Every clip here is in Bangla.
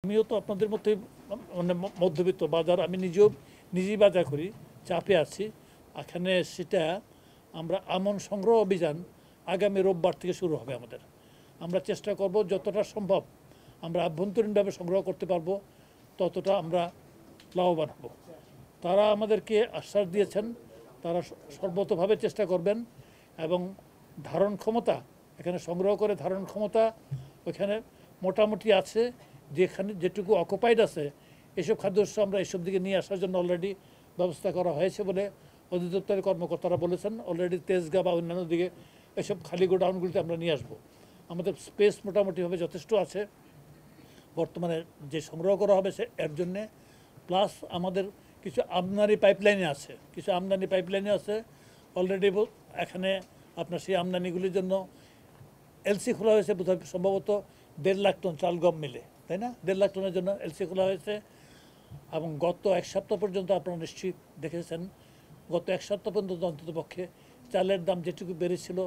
আমিও তো আপনাদের মতোই মানে মধ্যবিত্ত বাজার, আমি নিজেই বাজার করি, চাপে আছি। এখানে সেটা আমরা আমন সংগ্রহ অভিযান আগামী রোববার থেকে শুরু হবে আমাদের। আমরা চেষ্টা করব যতটা সম্ভব আমরা আভ্যন্তরীণভাবে সংগ্রহ করতে পারবো, ততটা আমরা লাভবান হব। তারা আমাদেরকে আশ্বাস দিয়েছেন তারা সর্বতভাবে চেষ্টা করবেন এবং ধারণ ক্ষমতা এখানে সংগ্রহ করে ধারণ ক্ষমতা ওইখানে মোটামুটি আছে। যেটুকু অকুপাইড আছে এসব খাদ্যশস্য আমরা এসব দিকে নিয়ে আসার জন্য অলরেডি ব্যবস্থা করা হয়েছে বলে অধিদপ্তরের কর্মকর্তারা বলেছেন। অলরেডি তেজগাঁ বা অন্যান্য দিকে এসব খালি গোডাউনগুলিতে আমরা নিয়ে আসবো। আমাদের স্পেস মোটামুটিভাবে যথেষ্ট আছে বর্তমানে যে সংগ্রহ করা হবে সে এর জন্যে। প্লাস আমাদের কিছু আমদানি পাইপলাইনে আছে অলরেডি। এখানে আপনার সেই আমদানিগুলির জন্য এলসি খোলা হয়েছে বোধহয় সম্ভবত 1.5 লাখ টন চাল গম মিলে, তাই না? 1.5 লাখ টনের জন্য এলসি খোলা হয়েছে। এবং গত এক সপ্তাহ পর্যন্ত আপনারা নিশ্চিত দেখেছেন, গত এক সপ্তাহ পর্যন্ত অন্ততপক্ষে চালের দাম যেটুকু বেড়েছিল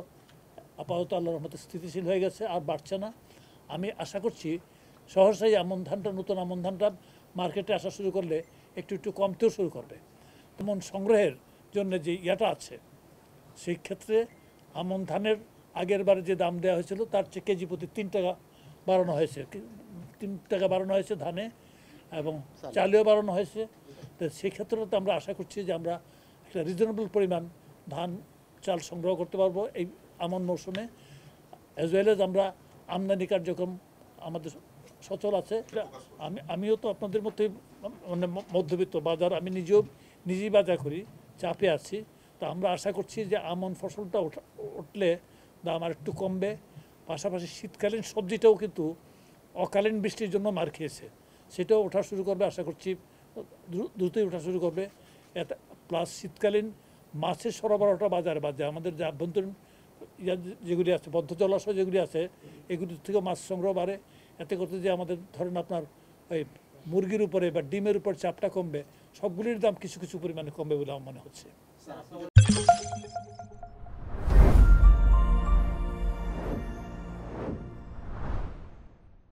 আপাতত আল্লাহর রহমতে স্থিতিশীল হয়ে গেছে, আর বাড়ছে না। আমি আশা করছি সহসাই নতুন আমন ধানটা মার্কেটে আসা শুরু করলে একটু কমতেও শুরু করবে। এমন সংগ্রহের জন্য যে ইয়াটা আছে সেই ক্ষেত্রে আমন ধানের আগের বারে যে দাম দেওয়া হয়েছিল তার চেয়ে কেজি প্রতি 3 টাকা বাড়ানো হয়েছে। 3 টাকা বাড়ানো হয়েছে ধানে, এবং চালেও বাড়ানো হয়েছে। তো সেই ক্ষেত্রে আমরা আশা করছি যে আমরা একটা রিজনেবল পরিমাণ ধান চাল সংগ্রহ করতে পারবো এই আমন মৌসুমে। অ্যাজ ওয়েল এজ আমরা আমদানি কার্যক্রম আমাদের সচল আছে। আমিও তো আপনাদের মতোই মানে মধ্যবিত্ত বাজার, আমি নিজেই বাজার করি, চাপে আছি। তো আমরা আশা করছি যে আমন ফসলটা উঠলে দাম আর একটু কমবে। পাশাপাশি শীতকালীন সবজিটাও কিন্তু অকালীন বৃষ্টির জন্য মার খেয়েছে, সেটাও ওঠা শুরু করবে আশা করছি, দ্রুতই ওঠা শুরু করবে। প্লাস শীতকালীন মাছের সরবরাহটা বাজারে আমাদের যে আভ্যন্তরীণ যেগুলি আছে, বদ্ধ জলাশয় যেগুলি আছে, এগুলির থেকে মাছ সংগ্রহ বাড়ে। এতে করতে যে আমাদের ধরেন আপনার ওই মুরগির উপরে বা ডিমের উপর চাপটা কমবে, সবগুলির দাম কিছু পরিমাণে কমবে বলে আমার মনে হচ্ছে।